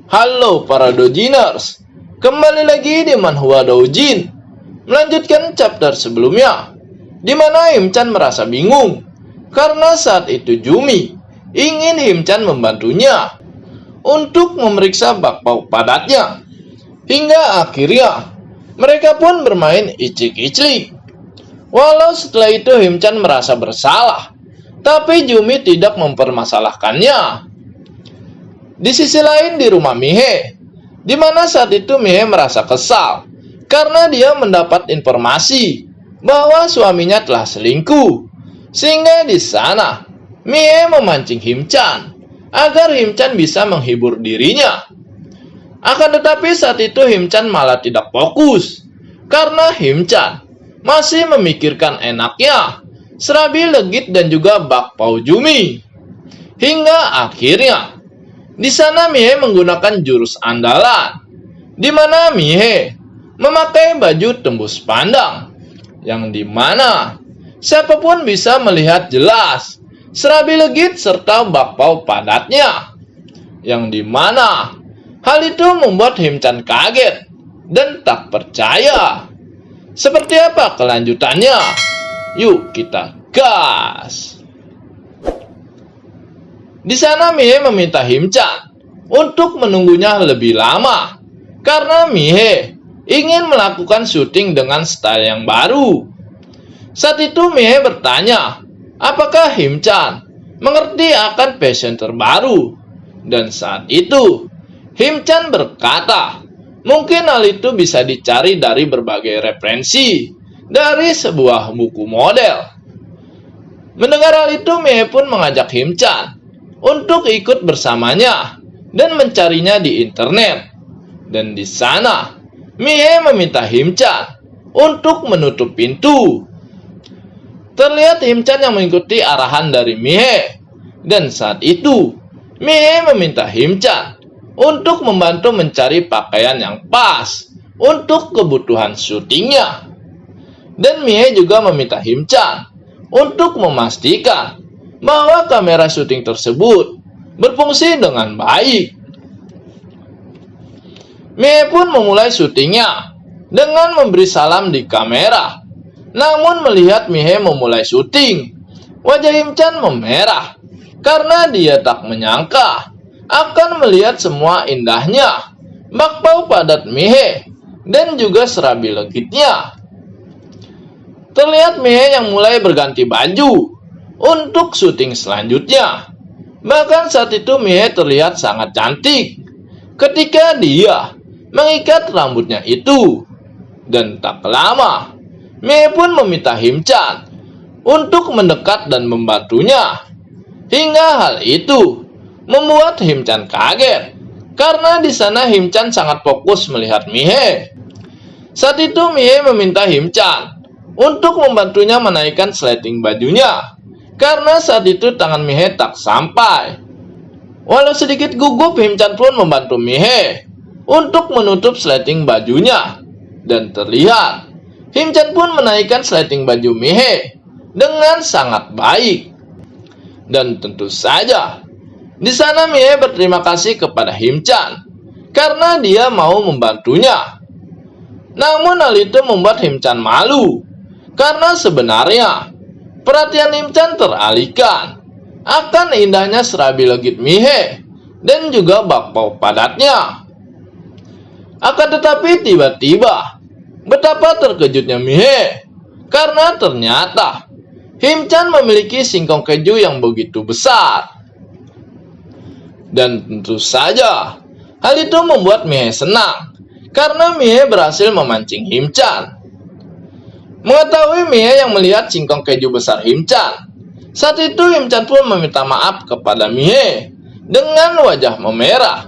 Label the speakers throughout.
Speaker 1: Halo para Dojiners, kembali lagi di Manhwa Dojin. Melanjutkan chapter sebelumnya, di mana Himchan merasa bingung karena saat itu Jumi ingin Himchan membantunya untuk memeriksa bakpao padatnya. Hingga akhirnya mereka pun bermain icik-icik. Walau setelah itu Himchan merasa bersalah, tapi Jumi tidak mempermasalahkannya. Di sisi lain di rumah Mihe, di mana saat itu Mihe merasa kesal karena dia mendapat informasi bahwa suaminya telah selingkuh. Sehingga di sana Mihe memancing Himchan agar Himchan bisa menghibur dirinya. Akan tetapi saat itu Himchan malah tidak fokus karena Himchan masih memikirkan enaknya serabi legit dan juga bakpao Jumi. Hingga akhirnya di sana Mihe menggunakan jurus andalan, di mana Mihe memakai baju tembus pandang, yang di mana siapapun bisa melihat jelas serabi legit serta bakpao padatnya, yang di mana hal itu membuat Himchan kaget dan tak percaya. Seperti apa kelanjutannya? Yuk kita gas! Di sana Mihe meminta Himchan untuk menunggunya lebih lama karena Mihe ingin melakukan syuting dengan style yang baru. Saat itu Mihe bertanya, apakah Himchan mengerti akan fashion terbaru? Dan saat itu Himchan berkata, mungkin hal itu bisa dicari dari berbagai referensi dari sebuah buku model. Mendengar hal itu Mihe pun mengajak Himchan untuk ikut bersamanya dan mencarinya di internet. Dan di sana Mihe meminta Himchan untuk menutup pintu. Terlihat Himchan yang mengikuti arahan dari Mihe. Dan saat itu Mihe meminta Himchan untuk membantu mencari pakaian yang pas untuk kebutuhan syutingnya. Dan Mihe juga meminta Himchan untuk memastikan bahwa kamera syuting tersebut berfungsi dengan baik. Mihe pun memulai syutingnya dengan memberi salam di kamera. Namun melihat Mihe memulai syuting, wajah Himchan memerah karena dia tak menyangka akan melihat semua indahnya bakpao padat Mihe dan juga serabi legitnya. Terlihat Mihe yang mulai berganti baju untuk syuting selanjutnya. Bahkan saat itu Mihe terlihat sangat cantik ketika dia mengikat rambutnya itu. Dan tak lama Mihe pun meminta Himchan untuk mendekat dan membantunya. Hingga hal itu membuat Himchan kaget karena di sana Himchan sangat fokus melihat Mihe. Saat itu Mihe meminta Himchan untuk membantunya menaikkan sleting bajunya karena saat itu tangan Mihe tak sampai. Walau sedikit gugup, Himchan pun membantu Mihe untuk menutup sleting bajunya. Dan terlihat Himchan pun menaikkan sleting baju Mihe dengan sangat baik. Dan tentu saja di sana Mihe berterima kasih kepada Himchan karena dia mau membantunya. Namun hal itu membuat Himchan malu karena sebenarnya perhatian Himchan teralihkan akan indahnya serabi legit Mihe dan juga bakpao padatnya. Akan tetapi tiba-tiba betapa terkejutnya Mihe karena ternyata Himchan memiliki singkong keju yang begitu besar. Dan tentu saja hal itu membuat Mihe senang karena Mihe berhasil memancing Himchan. Mengetahui Mihe yang melihat singkong keju besar Himchan, saat itu Himchan pun meminta maaf kepada Mihe dengan wajah memerah.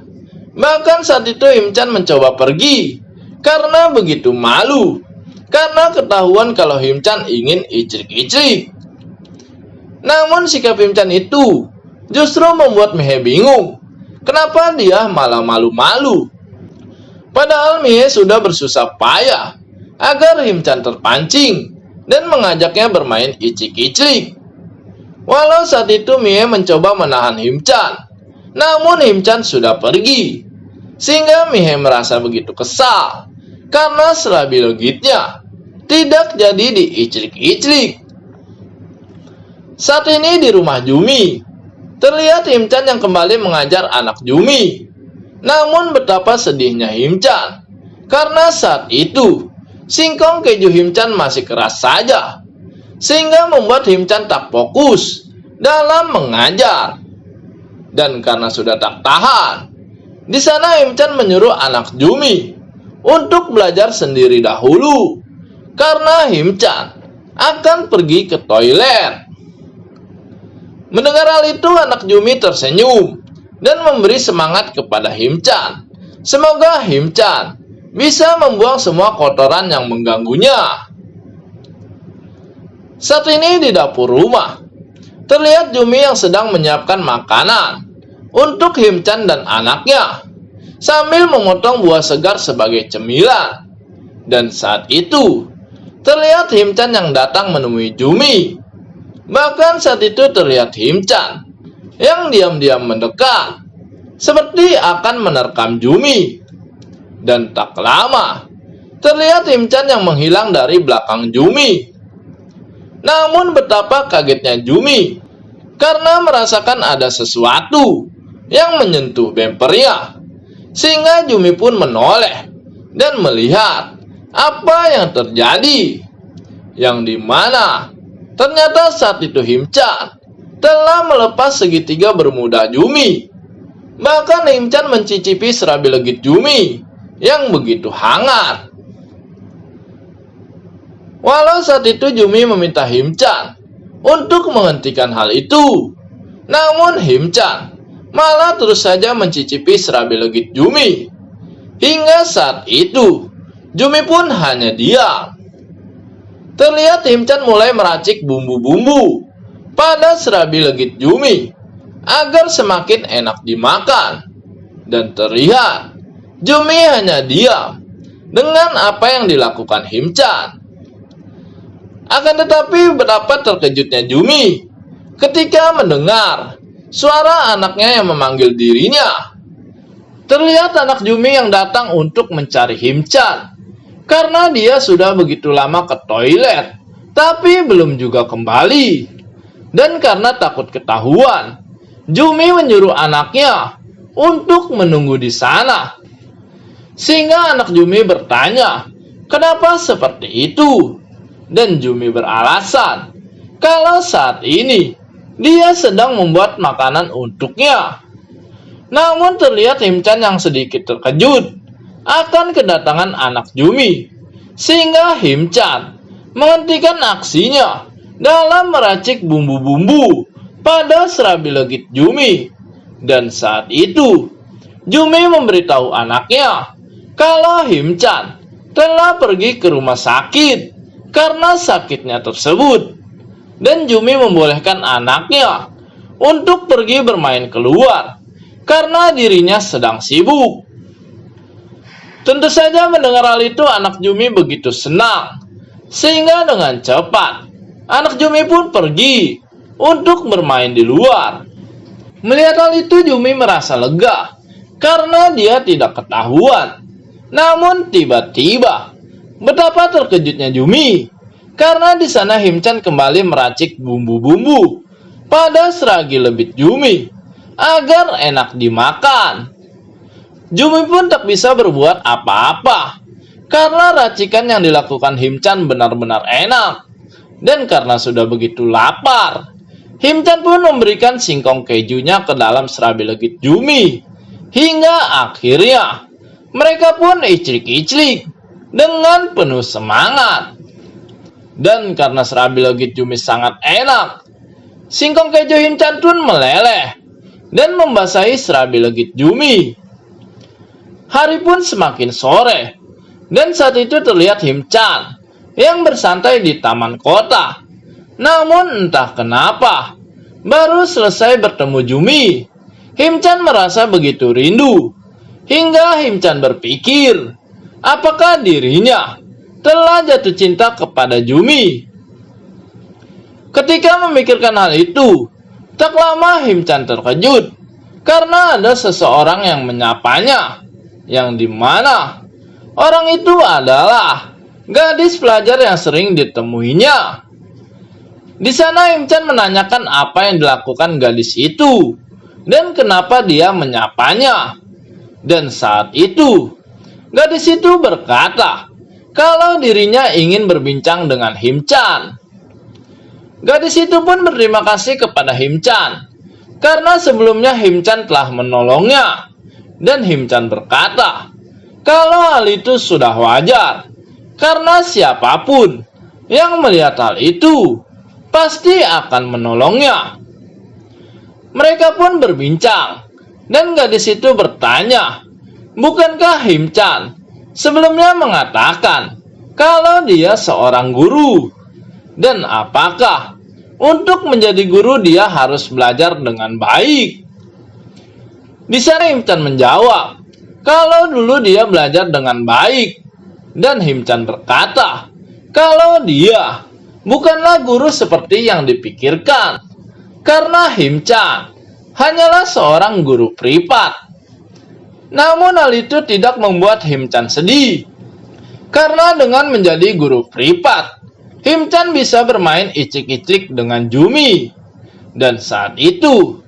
Speaker 1: Bahkan saat itu Himchan mencoba pergi karena begitu malu karena ketahuan kalau Himchan ingin icik-icik. Namun sikap Himchan itu justru membuat Mihe bingung kenapa dia malah malu-malu. Padahal Mihe sudah bersusah payah agar Himchan terpancing dan mengajaknya bermain icik-icik. Walau saat itu Mihe mencoba menahan Himchan, namun Himchan sudah pergi. sehingga Mihe merasa begitu kesal karena serabi legitnya tidak jadi diiclik-iclik. Saat ini di rumah Jumi, terlihat Himchan yang kembali mengajar anak Jumi. Namun betapa sedihnya Himchan, karena saat itu singkong keju Himchan masih keras saja, sehingga membuat Himchan tak fokus dalam mengajar. Dan karena sudah tak tahan, di sana Himchan menyuruh anak Jumi untuk belajar sendiri dahulu, karena Himchan akan pergi ke toilet. Mendengar hal itu, anak Jumi tersenyum dan memberi semangat kepada Himchan. Semoga Himchan bisa membuang semua kotoran yang mengganggunya. Saat ini di dapur rumah, terlihat Jumi yang sedang menyiapkan makanan untuk Himchan dan anaknya, sambil memotong buah segar sebagai cemilan. Dan saat itu, terlihat Himchan yang datang menemui Jumi. Bahkan saat itu terlihat Himchan yang diam-diam mendekat, seperti akan menerkam Jumi. Dan tak lama, terlihat Himchan yang menghilang dari belakang Jumi. Namun betapa kagetnya Jumi karena merasakan ada sesuatu yang menyentuh bempernya, sehingga Jumi pun menoleh dan melihat apa yang terjadi, yang dimana ternyata saat itu Himchan telah melepas segitiga bermuda Jumi. Bahkan Himchan mencicipi serabi legit Jumi yang begitu hangat. Walau saat itu Jumi meminta Himchan untuk menghentikan hal itu, namun Himchan malah terus saja mencicipi serabi legit Jumi. Hingga saat itu Jumi pun hanya diam. Terlihat Himchan mulai meracik bumbu-bumbu pada serabi legit Jumi agar semakin enak dimakan. Dan terlihat Jumi hanya diam dengan apa yang dilakukan Himchan. Akan tetapi betapa terkejutnya Jumi ketika mendengar suara anaknya yang memanggil dirinya. Terlihat anak Jumi yang datang untuk mencari Himchan, karena dia sudah begitu lama ke toilet, tapi belum juga kembali. Dan karena takut ketahuan, Jumi menyuruh anaknya untuk menunggu di sana. Sehingga anak Jumi bertanya, kenapa seperti itu? Dan Jumi beralasan, kalau saat ini dia sedang membuat makanan untuknya. Namun terlihat Himchan yang sedikit terkejut akan kedatangan anak Jumi, sehingga Himchan menghentikan aksinya dalam meracik bumbu-bumbu pada serabi legit Jumi. Dan saat itu Jumi memberitahu anaknya kalau Himchan telah pergi ke rumah sakit karena sakitnya tersebut. Dan Jumi membolehkan anaknya untuk pergi bermain keluar karena dirinya sedang sibuk. Tentu saja mendengar hal itu anak Jumi begitu senang, sehingga dengan cepat anak Jumi pun pergi untuk bermain di luar. Melihat hal itu Jumi merasa lega karena dia tidak ketahuan. Namun tiba-tiba betapa terkejutnya Jumi karena di sana Himchan kembali meracik bumbu-bumbu pada serabi legit Jumi agar enak dimakan. Jumi pun tak bisa berbuat apa-apa karena racikan yang dilakukan Himchan benar-benar enak. Dan karena sudah begitu lapar, Himchan pun memberikan singkong kejunya ke dalam serabi legit Jumi. Hingga akhirnya mereka pun iclik-iclik dengan penuh semangat. Dan karena serabi legit Jumi sangat enak, singkong keju Himchan pun meleleh dan membasahi serabi legit Jumi. Hari pun semakin sore, dan saat itu terlihat Himchan yang bersantai di taman kota. Namun entah kenapa, baru selesai bertemu Jumi, Himchan merasa begitu rindu. Hingga Himchan berpikir, apakah dirinya telah jatuh cinta kepada Jumi? Ketika memikirkan hal itu, tak lama Himchan terkejut karena ada seseorang yang menyapanya. yang dimana orang itu adalah gadis pelajar yang sering ditemuinya. Di sana Himchan menanyakan apa yang dilakukan gadis itu dan kenapa dia menyapanya. Dan saat itu, gadis itu berkata kalau dirinya ingin berbincang dengan Himchan. Gadis itu pun berterima kasih kepada Himchan karena sebelumnya Himchan telah menolongnya. Dan Himchan berkata kalau hal itu sudah wajar karena siapapun yang melihat hal itu pasti akan menolongnya. Mereka pun berbincang dan gadis itu bertanya, bukankah Himchan sebelumnya mengatakan kalau dia seorang guru? Dan apakah untuk menjadi guru dia harus belajar dengan baik? Di sana Himchan menjawab kalau dulu dia belajar dengan baik. Dan Himchan berkata kalau dia bukanlah guru seperti yang dipikirkan, karena Himchan hanyalah seorang guru privat. Namun hal itu tidak membuat Himchan sedih, karena dengan menjadi guru privat, Himchan bisa bermain icik-icik dengan Jumi. Dan saat itu,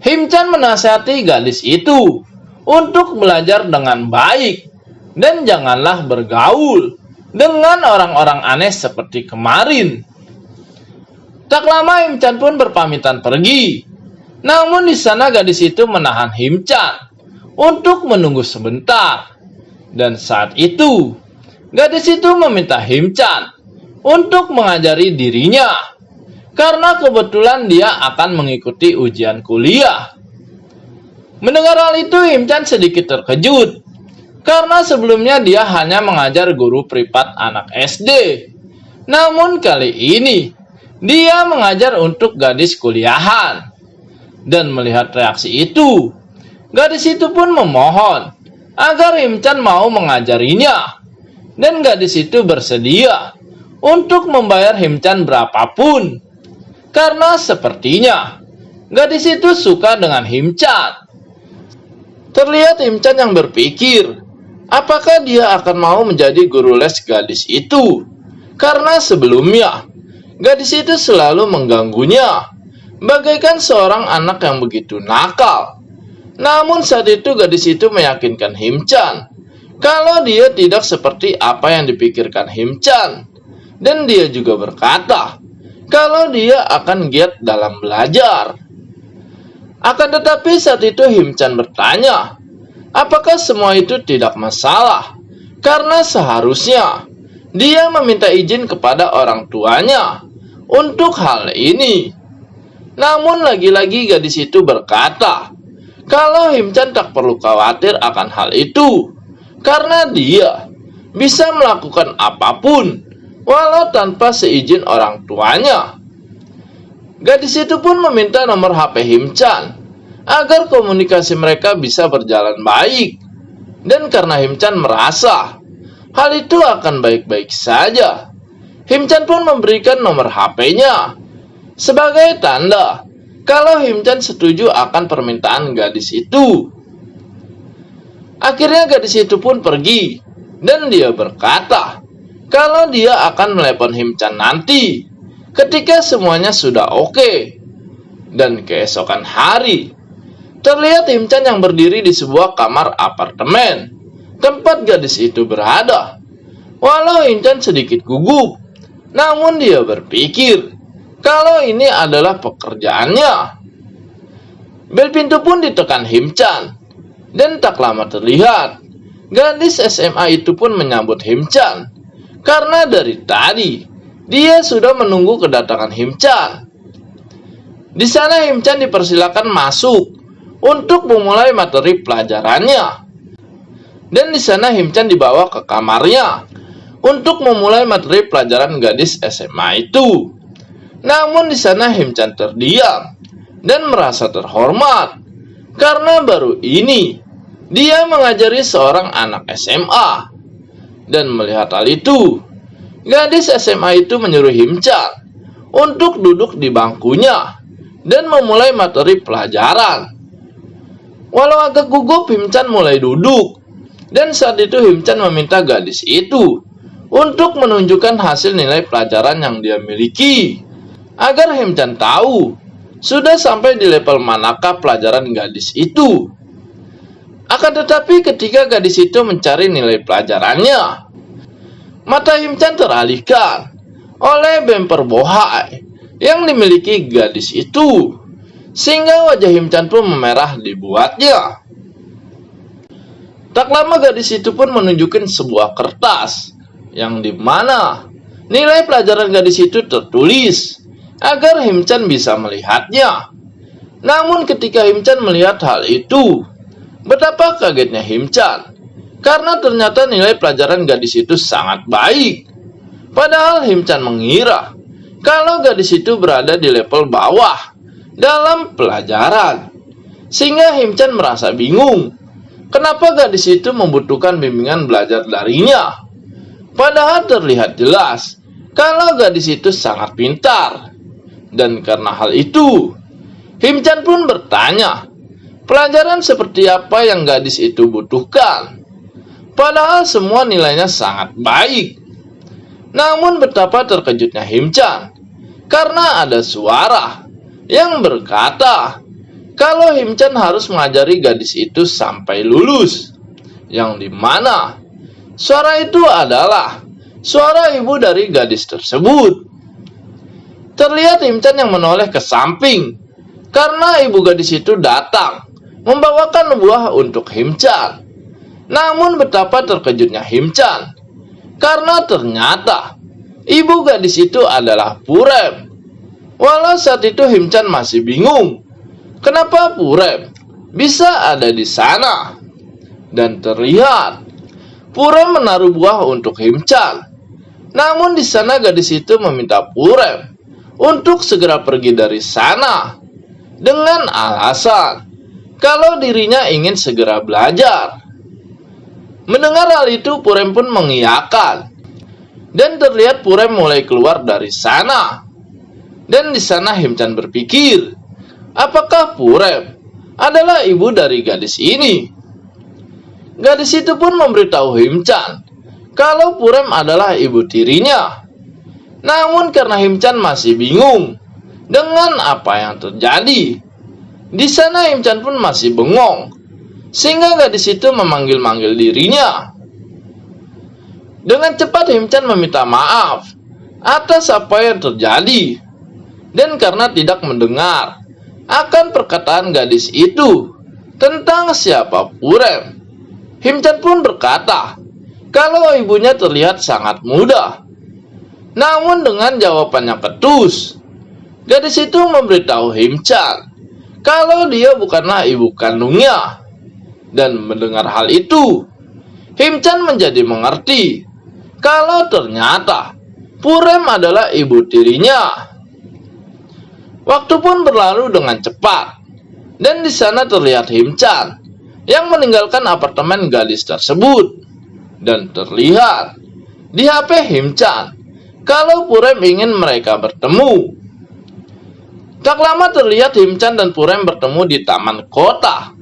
Speaker 1: Himchan menasihati gadis itu untuk belajar dengan baik dan janganlah bergaul dengan orang-orang aneh seperti kemarin. Tak lama Himchan pun berpamitan pergi. Namun di sana gadis itu menahan Himchan untuk menunggu sebentar. Dan saat itu, gadis itu meminta Himchan untuk mengajari dirinya karena kebetulan dia akan mengikuti ujian kuliah. Mendengar hal itu, Himchan sedikit terkejut karena sebelumnya dia hanya mengajar guru privat anak SD. Namun kali ini dia mengajar untuk gadis kuliahan. Dan melihat reaksi itu, gadis itu pun memohon agar Himchan mau mengajarinya. Dan gadis itu bersedia untuk membayar Himchan berapapun. Karena sepertinya gadis itu suka dengan Himchan. Terlihat Himchan yang berpikir, apakah dia akan mau menjadi guru les gadis itu? Karena sebelumnya, gadis itu selalu mengganggunya, bagaikan seorang anak yang begitu nakal. Namun saat itu gadis itu meyakinkan Himchan kalau dia tidak seperti apa yang dipikirkan Himchan. Dan dia juga berkata kalau dia akan giat dalam belajar. Akan tetapi saat itu Himchan bertanya, apakah semua itu tidak masalah? Karena seharusnya dia meminta izin kepada orang tuanya untuk hal ini. Namun lagi-lagi gadis itu berkata kalau Himchan tak perlu khawatir akan hal itu, karena dia bisa melakukan apapun walau tanpa seizin orang tuanya. Gadis itu pun meminta nomor HP Himchan agar komunikasi mereka bisa berjalan baik. Dan karena Himchan merasa hal itu akan baik-baik saja, Himchan pun memberikan nomor HP-nya sebagai tanda kalau Himchan setuju akan permintaan gadis itu. Akhirnya gadis itu pun pergi dan dia berkata kalau dia akan melepon Himchan nanti ketika semuanya sudah oke. Dan keesokan hari, terlihat Himchan yang berdiri di sebuah kamar apartemen tempat gadis itu berada. Walau Himchan sedikit gugup, namun dia berpikir kalau ini adalah pekerjaannya. Bel pintu pun ditekan Himchan, dan tak lama terlihat gadis SMA itu pun menyambut Himchan karena dari tadi dia sudah menunggu kedatangan Himchan. Di sana Himchan dipersilakan masuk untuk memulai materi pelajarannya. Dan di sana Himchan dibawa ke kamarnya untuk memulai materi pelajaran gadis SMA itu. Namun di sana Himchan terdiam dan merasa terhormat karena baru ini dia mengajari seorang anak SMA. Dan melihat hal itu, gadis SMA itu menyuruh Himchan untuk duduk di bangkunya dan memulai materi pelajaran. Walau agak gugup, Himchan mulai duduk Dan saat itu Himchan meminta gadis itu untuk menunjukkan hasil nilai pelajaran yang dia miliki, agar Himchan tahu sudah sampai di level manakah pelajaran gadis itu. Akan tetapi ketika gadis itu mencari nilai pelajarannya, mata Himchan teralihkan oleh bemper bohai yang dimiliki gadis itu, sehingga wajah Himchan pun memerah dibuatnya. Tak lama gadis itu pun menunjukkan sebuah kertas yang dimana nilai pelajaran gadis itu tertulis agar Himchan bisa melihatnya. Namun ketika Himchan melihat hal itu, betapa kagetnya Himchan, karena ternyata nilai pelajaran gadis itu sangat baik. Padahal Himchan mengira kalau gadis itu berada di level bawah dalam pelajaran, sehingga Himchan merasa bingung kenapa gadis itu membutuhkan bimbingan belajar darinya. Padahal terlihat jelas kalau gadis itu sangat pintar. Dan karena hal itu, Himchan pun bertanya, pelajaran seperti apa yang gadis itu butuhkan? Padahal semua nilainya sangat baik. Namun betapa terkejutnya Himchan, karena ada suara yang berkata kalau Himchan harus mengajari gadis itu sampai lulus, yang dimana suara itu adalah suara ibu dari gadis tersebut. Terlihat Himchan yang menoleh ke samping, karena ibu gadis itu datang membawakan buah untuk Himchan. Namun betapa terkejutnya Himchan, karena ternyata ibu gadis itu adalah Purem. Walau saat itu Himchan masih bingung kenapa Purem bisa ada di sana. Dan terlihat Purem menaruh buah untuk Himchan. Namun di sana gadis itu meminta Purem untuk segera pergi dari sana dengan alasan kalau dirinya ingin segera belajar. Mendengar hal itu, Purem pun mengiyakan, dan terlihat Purem mulai keluar dari sana. Dan di sana Himchan berpikir, apakah Purem adalah ibu dari gadis ini? Gadis itu pun memberitahu Himchan kalau Purem adalah ibu tirinya. Namun karena Himchan masih bingung dengan apa yang terjadi, di sana Himchan pun masih bengong, sehingga gadis itu memanggil-manggil dirinya. Dengan cepat Himchan meminta maaf atas apa yang terjadi, dan karena tidak mendengar akan perkataan gadis itu tentang siapa Purem, Himchan pun berkata kalau ibunya terlihat sangat muda. Namun dengan jawabannya ketus, gadis itu memberitahu Himchan kalau dia bukanlah ibu kandungnya. Dan mendengar hal itu, Himchan menjadi mengerti kalau ternyata Purem adalah ibu tirinya. Waktu pun berlalu dengan cepat, dan di sana terlihat Himchan yang meninggalkan apartemen gadis tersebut. Dan terlihat di HP Himchan kalau Purem ingin mereka bertemu. Tak lama terlihat Himchan dan Purem bertemu di taman kota.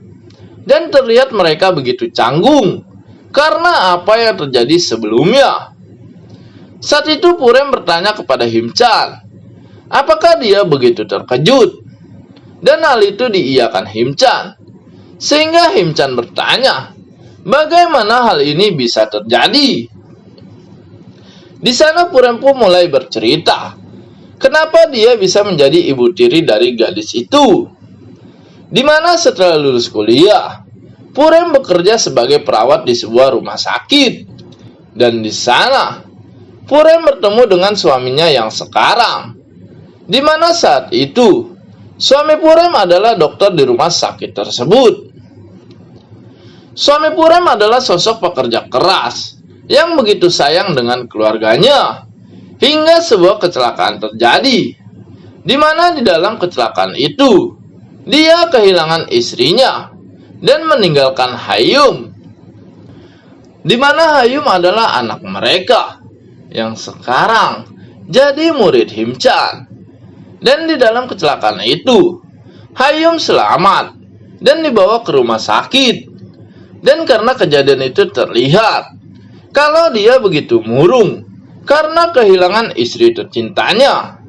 Speaker 1: Dan terlihat mereka begitu canggung karena apa yang terjadi sebelumnya. Saat itu Purem bertanya kepada Himchan, apakah dia begitu terkejut? Dan hal itu diiyakan Himchan, sehingga Himchan bertanya, bagaimana hal ini bisa terjadi? Di sana Purem pun mulai bercerita kenapa dia bisa menjadi ibu tiri dari gadis itu. Di mana setelah lulus kuliah, Purem bekerja sebagai perawat di sebuah rumah sakit. Dan di sana Purem bertemu dengan suaminya yang sekarang. Di mana saat itu suami Purem adalah dokter di rumah sakit tersebut. Suami Purem adalah sosok pekerja keras yang begitu sayang dengan keluarganya, hingga sebuah kecelakaan terjadi, di mana di dalam kecelakaan itu dia kehilangan istrinya dan meninggalkan Hayum, di mana Hayum adalah anak mereka yang sekarang jadi murid Himchan. Dan di dalam kecelakaan itu Hayum selamat dan dibawa ke rumah sakit. Dan karena kejadian itu terlihat kalau dia begitu murung karena kehilangan istri tercintanya.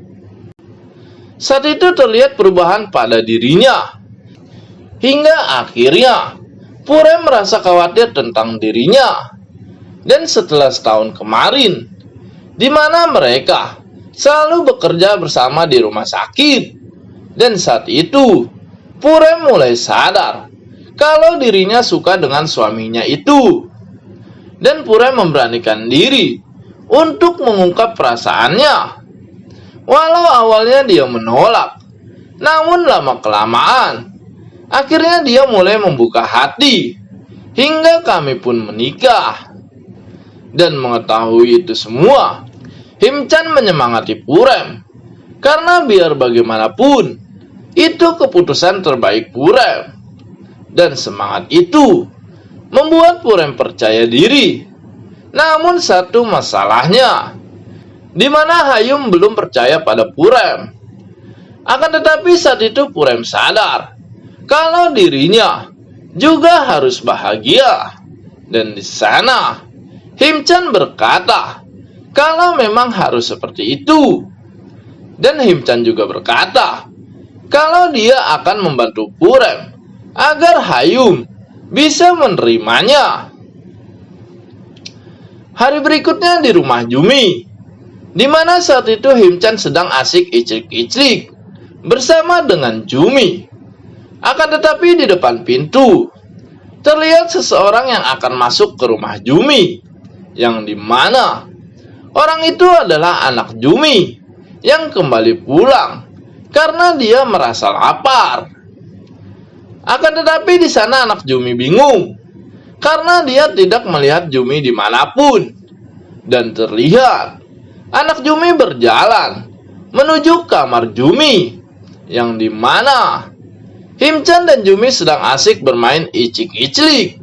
Speaker 1: Saat itu terlihat perubahan pada dirinya. Hingga akhirnya Purem merasa khawatir tentang dirinya. Dan setelah setahun kemarin, di mana mereka selalu bekerja bersama di rumah sakit, dan saat itu Purem mulai sadar kalau dirinya suka dengan suaminya itu. Dan Purem memberanikan diri untuk mengungkap perasaannya. Walau awalnya dia menolak, namun lama-kelamaan akhirnya dia mulai membuka hati, hingga kami pun menikah. Dan mengetahui itu semua, Himchan menyemangati Purem, karena biar bagaimanapun itu keputusan terbaik Purem. Dan semangat itu membuat Purem percaya diri. Namun satu masalahnya, di mana Hayum belum percaya pada Purem. Akan tetapi saat itu Purem sadar kalau dirinya juga harus bahagia. Dan di sana Himchan berkata kalau memang harus seperti itu. Dan Himchan juga berkata kalau dia akan membantu Purem agar Hayum bisa menerimanya. Hari berikutnya di rumah Jumi, di mana saat itu Himchan sedang asik iclik-iclik bersama dengan Jumi. Akan tetapi di depan pintu terlihat seseorang yang akan masuk ke rumah Jumi, yang dimana orang itu adalah anak Jumi yang kembali pulang karena dia merasa lapar. Akan tetapi di sana anak Jumi bingung karena dia tidak melihat Jumi dimanapun. Dan terlihat anak Jumi berjalan menuju kamar Jumi, yang dimana Himchan dan Jumi sedang asik bermain icik-iclik.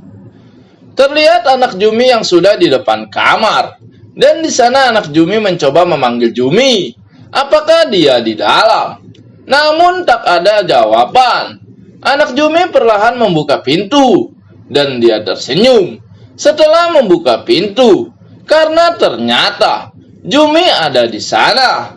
Speaker 1: Terlihat anak Jumi yang sudah di depan kamar, dan di sana anak Jumi mencoba memanggil Jumi, apakah dia di dalam. Namun tak ada jawaban. Anak Jumi perlahan membuka pintu, dan dia tersenyum setelah membuka pintu, karena ternyata Jumi ada di sana.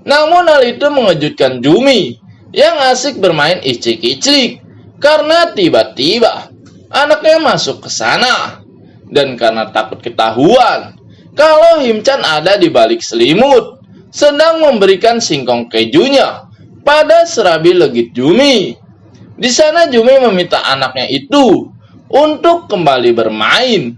Speaker 1: Namun hal itu mengejutkan Jumi yang asik bermain icik-iclik, karena tiba-tiba anaknya masuk ke sana. Dan karena takut ketahuan kalau Himchan ada di balik selimut, sedang memberikan singkong kejunya pada serabi legit Jumi. Di sana Jumi meminta anaknya itu untuk kembali bermain.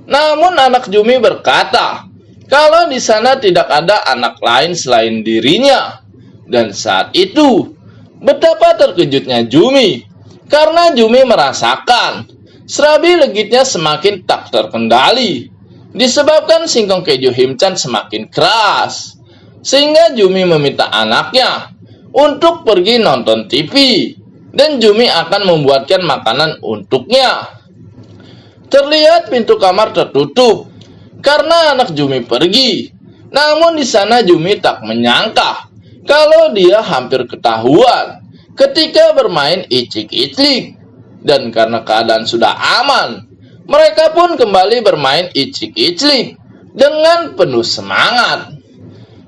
Speaker 1: Namun anak Jumi berkata kalau di sana tidak ada anak lain selain dirinya. Dan saat itu betapa terkejutnya Jumi, karena Jumi merasakan serabi legitnya semakin tak terkendali disebabkan singkong keju Himchan semakin keras. Sehingga Jumi meminta anaknya untuk pergi nonton TV, dan Jumi akan membuatkan makanan untuknya. Terlihat pintu kamar tertutup karena anak Jumi pergi. Namun di sana Jumi tak menyangka kalau dia hampir ketahuan ketika bermain icik-iclik. Dan karena keadaan sudah aman, mereka pun kembali bermain icik-iclik dengan penuh semangat.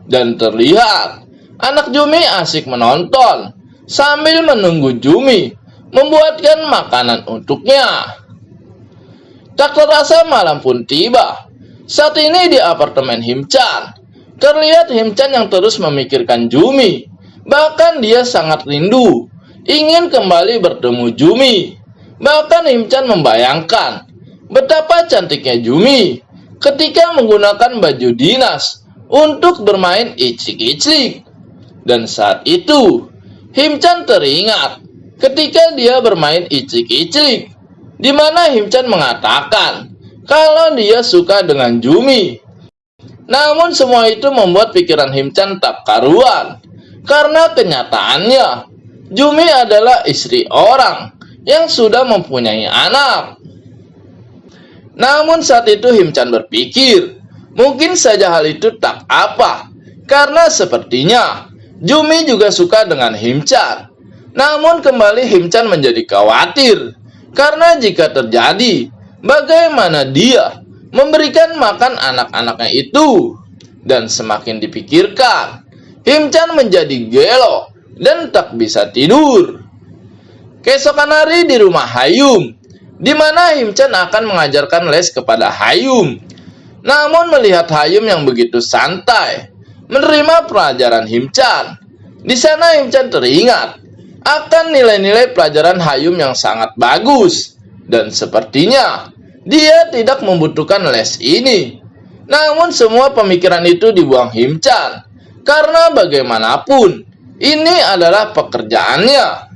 Speaker 1: Dan terlihat anak Jumi asik menonton sambil menunggu Jumi membuatkan makanan untuknya. Tak terasa malam pun tiba. Saat ini di apartemen Himchan, terlihat Himchan yang terus memikirkan Jumi. Bahkan dia sangat rindu ingin kembali bertemu Jumi. Bahkan Himchan membayangkan betapa cantiknya Jumi ketika menggunakan baju dinas untuk bermain icik-icik. Dan saat itu Himchan teringat ketika dia bermain icik-icik, di mana Himchan mengatakan kalau dia suka dengan Jumi. Namun semua itu membuat pikiran Himchan tak karuan, karena kenyataannya Jumi adalah istri orang yang sudah mempunyai anak. Namun saat itu Himchan berpikir mungkin saja hal itu tak apa, karena sepertinya Jumi juga suka dengan Himchan. Namun kembali Himchan menjadi khawatir Karena jika terjadi, bagaimana dia memberikan makan anak-anaknya itu? Dan semakin dipikirkan, Himchan menjadi gelo dan tak bisa tidur. Keesokan hari di rumah Hayum, di mana Himchan akan mengajarkan les kepada Hayum. Namun melihat Hayum yang begitu santai menerima pelajaran Himchan, di sana Himchan teringat akan nilai-nilai pelajaran Hayum yang sangat bagus, dan sepertinya dia tidak membutuhkan les ini. Namun semua pemikiran itu dibuang Himchan, karena bagaimanapun ini adalah pekerjaannya.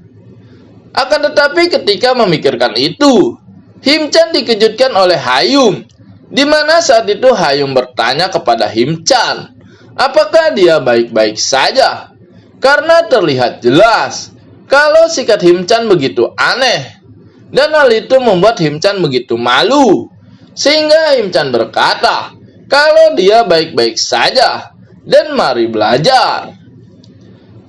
Speaker 1: Akan tetapi ketika memikirkan itu, Himchan dikejutkan oleh Hayum, di mana saat itu Hayum bertanya kepada Himchan, apakah dia baik-baik saja? Karena terlihat jelas kalau sikap Himchan begitu aneh, dan hal itu membuat Himchan begitu malu, sehingga Himchan berkata kalau dia baik-baik saja dan mari belajar.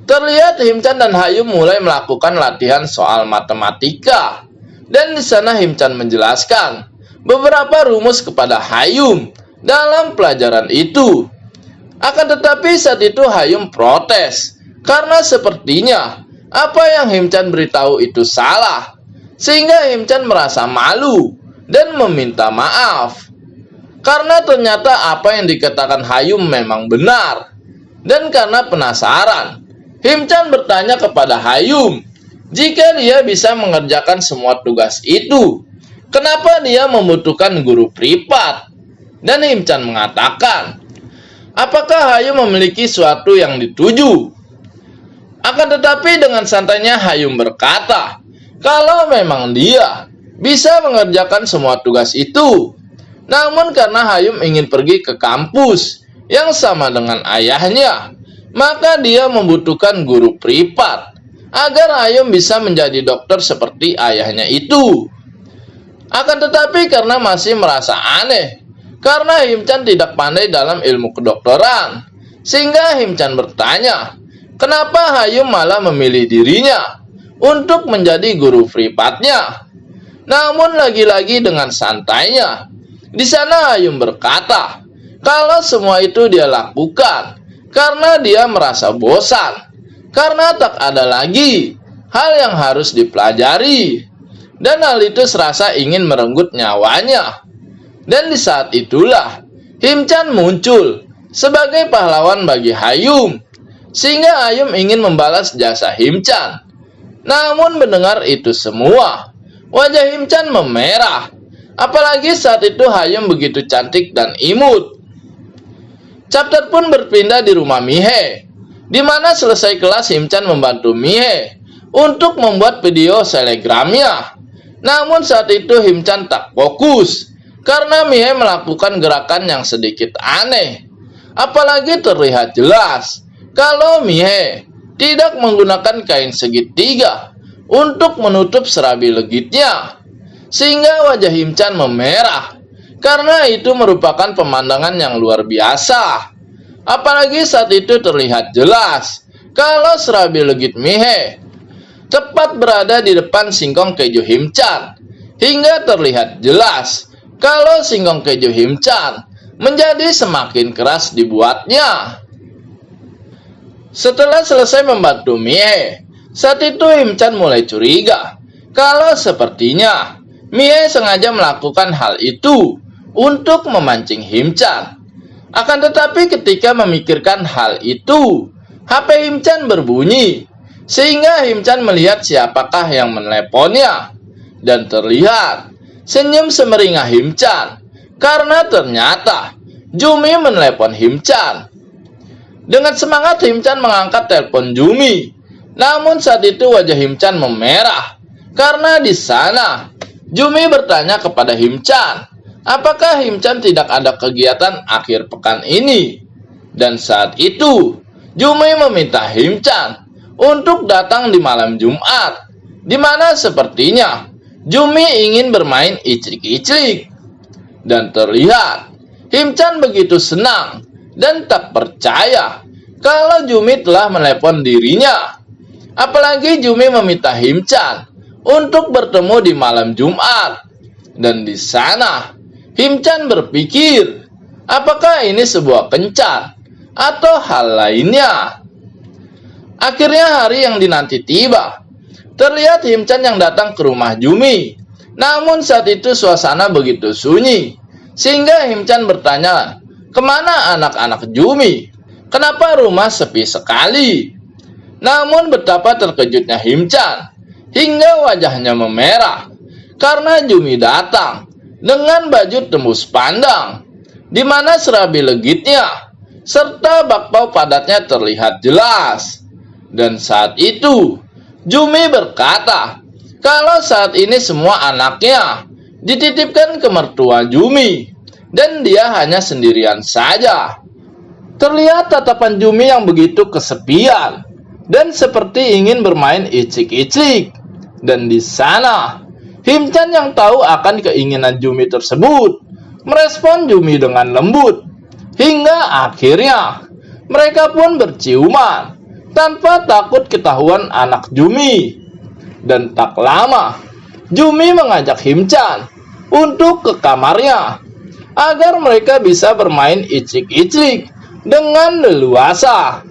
Speaker 1: Terlihat Himchan dan Hayum mulai melakukan latihan soal matematika, dan di sana Himchan menjelaskan beberapa rumus kepada Hayum dalam pelajaran itu. Akan tetapi saat itu Hayum protes karena sepertinya apa yang Himchan beritahu itu salah, sehingga Himchan merasa malu dan meminta maaf. Karena ternyata apa yang dikatakan Hayum memang benar. Dan karena penasaran, Himchan bertanya kepada Hayum, jika dia bisa mengerjakan semua tugas itu, kenapa dia membutuhkan guru privat? Dan Himchan mengatakan, apakah Hayum memiliki sesuatu yang dituju? Akan tetapi dengan santainya Hayum berkata, kalau memang dia bisa mengerjakan semua tugas itu, namun karena Hayum ingin pergi ke kampus yang sama dengan ayahnya, maka dia membutuhkan guru privat agar Hayum bisa menjadi dokter seperti ayahnya itu. Akan tetapi karena masih merasa aneh, karena Himchan tidak pandai dalam ilmu kedokteran, sehingga Himchan bertanya, kenapa Hayum malah memilih dirinya untuk menjadi guru privatnya? Namun lagi-lagi dengan santainya, di sana Hayum berkata, kalau semua itu dia lakukan karena dia merasa bosan, karena tak ada lagi hal yang harus dipelajari, dan hal itu serasa ingin merenggut nyawanya. Dan di saat itulah Himchan muncul sebagai pahlawan bagi Hayum, sehingga Hayum ingin membalas jasa Himchan. Namun mendengar itu semua, wajah Himchan memerah. Apalagi saat itu Hayum begitu cantik dan imut. Chapter pun berpindah di rumah Mihe, di mana selesai kelas Himchan membantu Mihe untuk membuat video selegramnya. Namun saat itu Himchan tak fokus, karena Mihe melakukan gerakan yang sedikit aneh. Apalagi terlihat jelas kalau Mihe tidak menggunakan kain segitiga untuk menutup serabi legitnya, sehingga wajah Himchan memerah, karena itu merupakan pemandangan yang luar biasa. Apalagi saat itu terlihat jelas kalau serabi legit Mihe tepat berada di depan singkong keju Himchan, hingga terlihat jelas kalau singkong keju Himchan menjadi semakin keras dibuatnya. Setelah selesai membantu Mihe, saat itu Himchan mulai curiga kalau sepertinya Mihe sengaja melakukan hal itu untuk memancing Himchan. Akan tetapi ketika memikirkan hal itu, HP Himchan berbunyi, sehingga Himchan melihat siapakah yang meneleponnya. Dan terlihat senyum semeringah Himchan, karena ternyata Jumi menelepon Himchan. Dengan semangat Himchan mengangkat telepon Jumi. Namun saat itu wajah Himchan memerah, karena di sana Jumi bertanya kepada Himchan, apakah Himchan tidak ada kegiatan akhir pekan ini? Dan saat itu Jumi meminta Himchan untuk datang di malam Jumat, di mana sepertinya Jumi ingin bermain iclik-iclik. Dan terlihat Himchan begitu senang dan tak percaya kalau Jumi telah menelepon dirinya. Apalagi Jumi meminta Himchan untuk bertemu di malam Jumat. Dan di sana, Himchan berpikir, apakah ini sebuah kencan atau hal lainnya? Akhirnya hari yang dinanti tiba. Terlihat Himchan yang datang ke rumah Jumi. Namun saat itu suasana begitu sunyi, sehingga Himchan bertanya, kemana anak-anak Jumi? Kenapa rumah sepi sekali? Namun betapa terkejutnya Himchan, hingga wajahnya memerah, karena Jumi datang dengan baju tembus pandang, di mana serabi legitnya, serta bakpao padatnya terlihat jelas. Dan saat itu, Jumi berkata, kalau saat ini semua anaknya dititipkan ke mertua Jumi, dan dia hanya sendirian saja. Terlihat tatapan Jumi yang begitu kesepian, dan seperti ingin bermain icik-icik. Dan di sana, Himchan yang tahu akan keinginan Jumi tersebut, merespon Jumi dengan lembut, hingga akhirnya mereka pun berciuman, tanpa takut ketahuan anak Jumi. Dan tak lama, Jumi mengajak Himchan untuk ke kamarnya, agar mereka bisa bermain icik-icik dengan leluasa.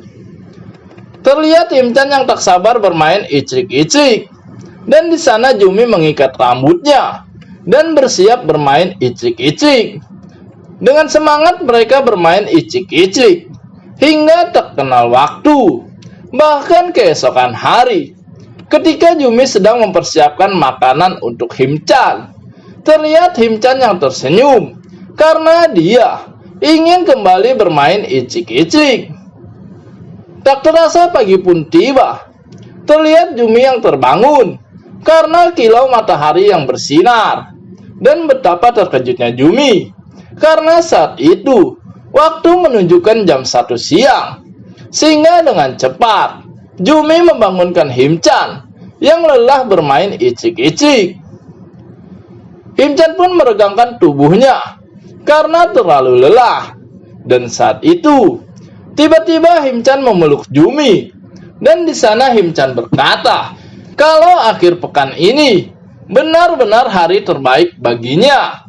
Speaker 1: Terlihat Himchan yang tak sabar bermain icik-icik, dan di sana Jumi mengikat rambutnya dan bersiap bermain icik-icik. Dengan semangat mereka bermain icik-icik hingga tak kenal waktu. Bahkan keesokan hari, ketika Jumi sedang mempersiapkan makanan untuk Himchan, terlihat Himchan yang tersenyum karena dia ingin kembali bermain icik-icik. Tak terasa pagi pun tiba. Terlihat Jumi yang terbangun karena kilau matahari yang bersinar. Dan betapa terkejutnya Jumi, karena saat itu waktu menunjukkan jam 1 siang. Sehingga dengan cepat Jumi membangunkan Himchan yang lelah bermain icik-icik. Himchan pun meregangkan tubuhnya karena terlalu lelah. Dan saat itu tiba-tiba Himchan memeluk Jumi. Dan di sana Himchan berkata, kalau akhir pekan ini benar-benar hari terbaik baginya.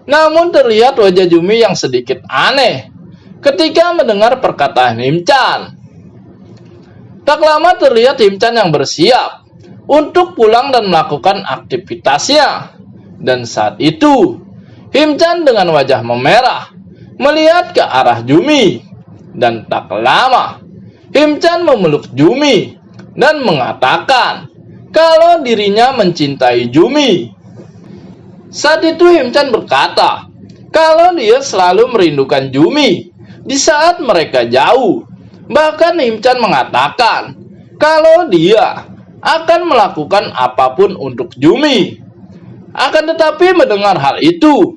Speaker 1: Namun terlihat wajah Jumi yang sedikit aneh ketika mendengar perkataan Himchan. Tak lama terlihat Himchan yang bersiap untuk pulang dan melakukan aktivitasnya. Dan saat itu, Himchan dengan wajah memerah melihat ke arah Jumi. Dan tak lama, Himchan memeluk Jumi dan mengatakan kalau dirinya mencintai Jumi. Saat itu Himchan berkata kalau dia selalu merindukan Jumi di saat mereka jauh. Bahkan Himchan mengatakan kalau dia akan melakukan apapun untuk Jumi. Akan tetapi mendengar hal itu,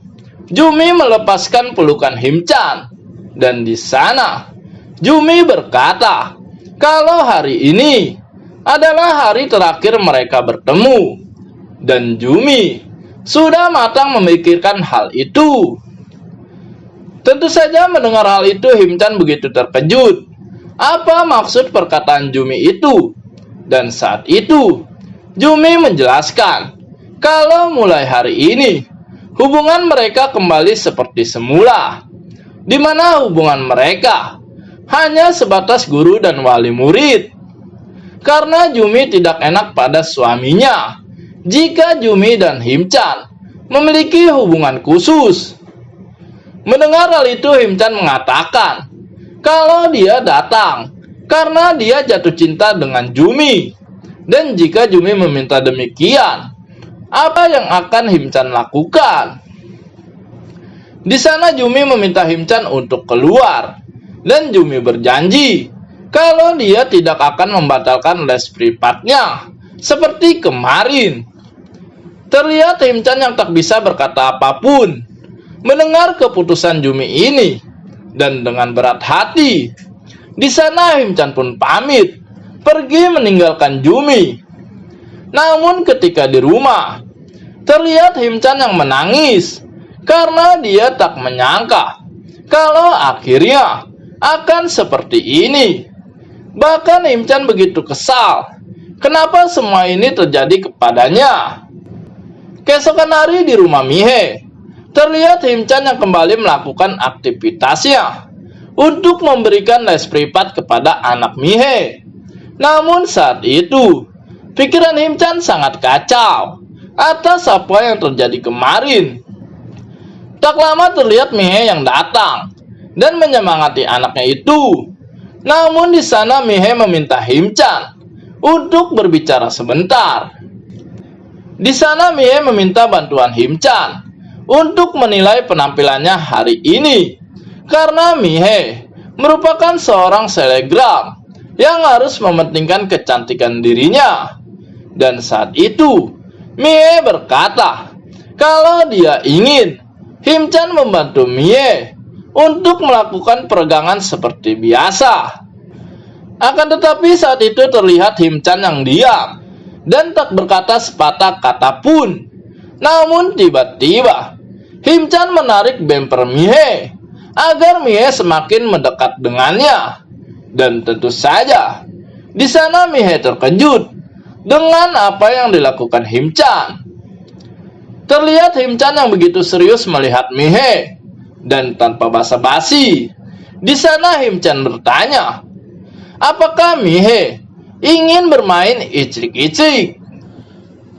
Speaker 1: Jumi melepaskan pelukan Himchan. Dan di sana, Jumi berkata kalau hari ini adalah hari terakhir mereka bertemu. Dan Jumi sudah matang memikirkan hal itu. Tentu saja mendengar hal itu Himchan begitu terkejut. Apa maksud perkataan Jumi itu? Dan saat itu Jumi menjelaskan kalau mulai hari ini hubungan mereka kembali seperti semula, di mana hubungan mereka hanya sebatas guru dan wali murid. Karena Jumi tidak enak pada suaminya jika Jumi dan Himchan memiliki hubungan khusus. Mendengar hal itu Himchan mengatakan kalau dia datang karena dia jatuh cinta dengan Jumi. Dan jika Jumi meminta demikian, apa yang akan Himchan lakukan? Di sana Jumi meminta Himchan untuk keluar. Dan Jumi berjanji kalau dia tidak akan membatalkan les privatnya seperti kemarin. Terlihat Himchan yang tak bisa berkata apapun mendengar keputusan Jumi ini. Dan dengan berat hati, di sana Himchan pun pamit pergi meninggalkan Jumi. Namun ketika di rumah, terlihat Himchan yang menangis karena dia tak menyangka kalau akhirnya akan seperti ini. Bahkan Himchan begitu kesal kenapa semua ini terjadi kepadanya. Keesokan hari di rumah Mihe, terlihat Himchan yang kembali melakukan aktivitasnya untuk memberikan les privat kepada anak Mihe. Namun saat itu, pikiran Himchan sangat kacau atas apa yang terjadi kemarin. Tak lama terlihat Mihe yang datang dan menyemangati anaknya itu. Namun di sana Mihe meminta Himchan untuk berbicara sebentar. Di sana Mihe meminta bantuan Himchan untuk menilai penampilannya hari ini. Karena Mihe merupakan seorang selebgram yang harus mementingkan kecantikan dirinya. Dan saat itu, Mihe berkata kalau dia ingin Himchan membantu Mihe untuk melakukan peregangan seperti biasa. Akan tetapi saat itu terlihat Himchan yang diam dan tak berkata sepatah kata pun. Namun tiba-tiba Himchan menarik bemper Mihe agar Mihe semakin mendekat dengannya. Dan tentu saja di sana Mihe terkejut dengan apa yang dilakukan Himchan. Terlihat Himchan yang begitu serius melihat Mihe dan tanpa basa-basi. Di sana Himchan bertanya, apakah Mihe ingin bermain icik-icik?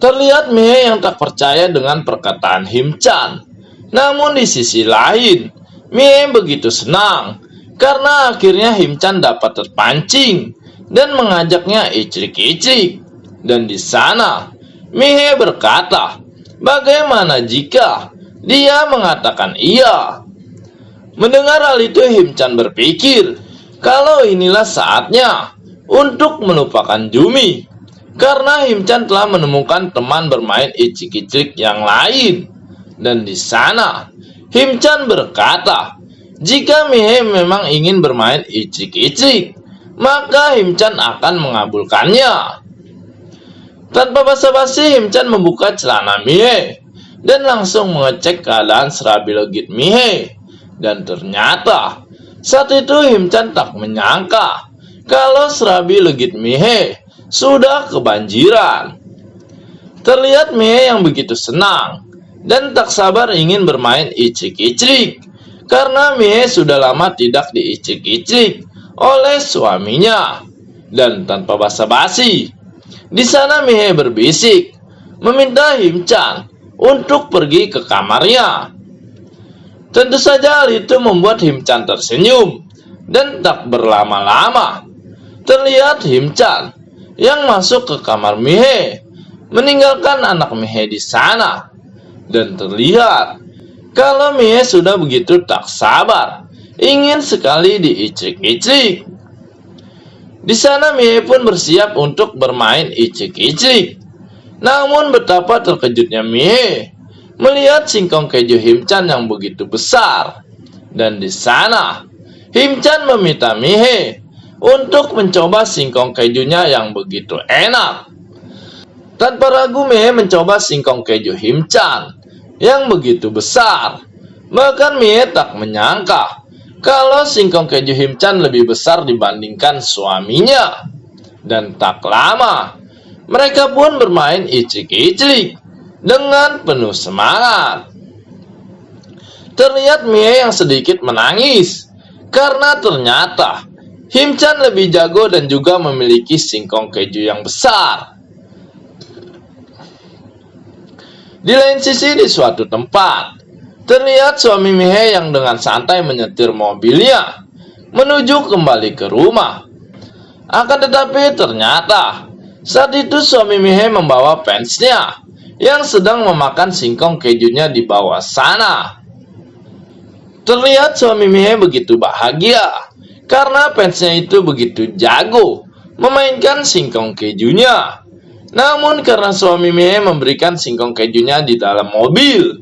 Speaker 1: Terlihat Mihe yang tak percaya dengan perkataan Himchan. Namun di sisi lain, Mihe begitu senang karena akhirnya Himchan dapat terpancing dan mengajaknya icik-icik. Dan di sana Mihe berkata, bagaimana jika dia mengatakan iya? Mendengar hal itu Himchan berpikir kalau inilah saatnya untuk melupakan Jumi, karena Himchan telah menemukan teman bermain icik-icik yang lain. Dan di sana Himchan berkata, jika Mihe memang ingin bermain icik-icik, maka Himchan akan mengabulkannya. Tanpa basa-basi Himchan membuka celana Mihe dan langsung mengecek keadaan serabi legit Mihe. Dan ternyata saat itu Himchan tak menyangka kalau serabi legit Mihe sudah kebanjiran. Terlihat Mihe yang begitu senang dan tak sabar ingin bermain icik-icik, karena Mihe sudah lama tidak diicik-icik oleh suaminya. Dan tanpa basa-basi, di sana Mihe berbisik meminta Himchan untuk pergi ke kamarnya. Tentu saja hal itu membuat Himchan tersenyum dan tak berlama-lama terlihat Himchan yang masuk ke kamar Mihe, meninggalkan anak Mihe di sana. Dan terlihat kalau Mihe sudah begitu tak sabar, ingin sekali diicik-icik. Di sana Mihe pun bersiap untuk bermain icik-icik. Namun betapa terkejutnya Mihe melihat singkong keju Himchan yang begitu besar. Dan di sana Himchan meminta Mihe untuk mencoba singkong kejunya yang begitu enak. Tanpa ragu Mihe mencoba singkong keju Himchan yang begitu besar. Bahkan Mihe tak menyangka kalau singkong keju Himchan lebih besar dibandingkan suaminya. Dan tak lama mereka pun bermain icik-icik dengan penuh semangat. Terlihat Mihe yang sedikit menangis karena ternyata Himchan lebih jago dan juga memiliki singkong keju yang besar. Di lain sisi di suatu tempat, terlihat suami Mihe yang dengan santai menyetir mobilnya menuju kembali ke rumah. Akan tetapi ternyata saat itu suami Mihe membawa fansnya yang sedang memakan singkong kejunya di bawah sana. Terlihat suami Mihe begitu bahagia karena fansnya itu begitu jago memainkan singkong kejunya. Namun karena suami Mihe memberikan singkong kejunya di dalam mobil,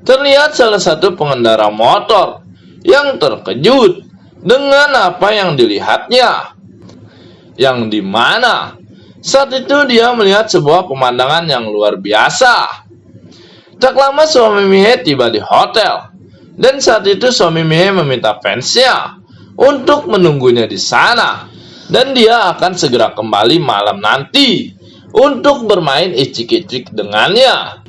Speaker 1: terlihat salah satu pengendara motor yang terkejut dengan apa yang dilihatnya. Yang dimana saat itu dia melihat sebuah pemandangan yang luar biasa. Tak lama suami Mihe tiba di hotel, dan saat itu suami Mihe meminta fansnya untuk menunggunya di sana, dan dia akan segera kembali malam nanti untuk bermain icik-icik dengannya.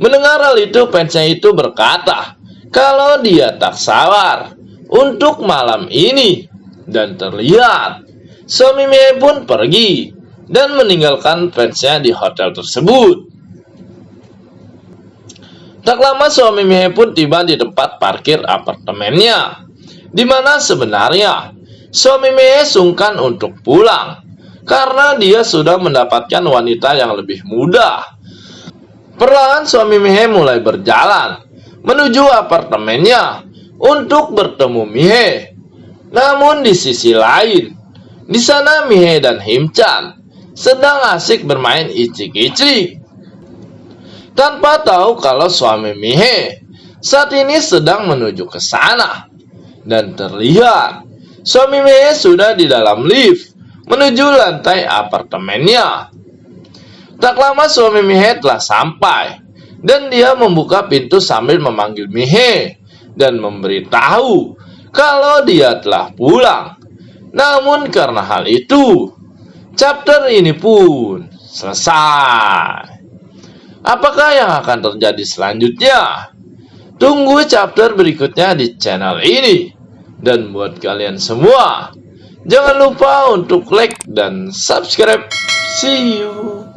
Speaker 1: Mendengar hal itu, fansnya itu berkata kalau dia tak sabar untuk malam ini. Dan terlihat suami Mihei pun pergi dan meninggalkan fansnya di hotel tersebut. Tak lama suami Mihei pun tiba di tempat parkir apartemennya, di mana sebenarnya suami Mihei sungkan untuk pulang karena dia sudah mendapatkan wanita yang lebih muda. Perlahan suami Mihei mulai berjalan menuju apartemennya untuk bertemu Mihei. Namun di sisi lain, di sana Mihei dan Him-chan sedang asik bermain icik-icik, tanpa tahu kalau suami Mihei saat ini sedang menuju ke sana. Dan terlihat suami Mihei sudah di dalam lift menuju lantai apartemennya. Tak lama suami Mihei telah sampai dan dia membuka pintu sambil memanggil Mihei dan memberitahu kalau dia telah pulang. Namun karena hal itu, chapter ini pun selesai. Apakah yang akan terjadi selanjutnya? Tunggu chapter berikutnya di channel ini. Dan buat kalian semua, jangan lupa untuk like dan subscribe. See you.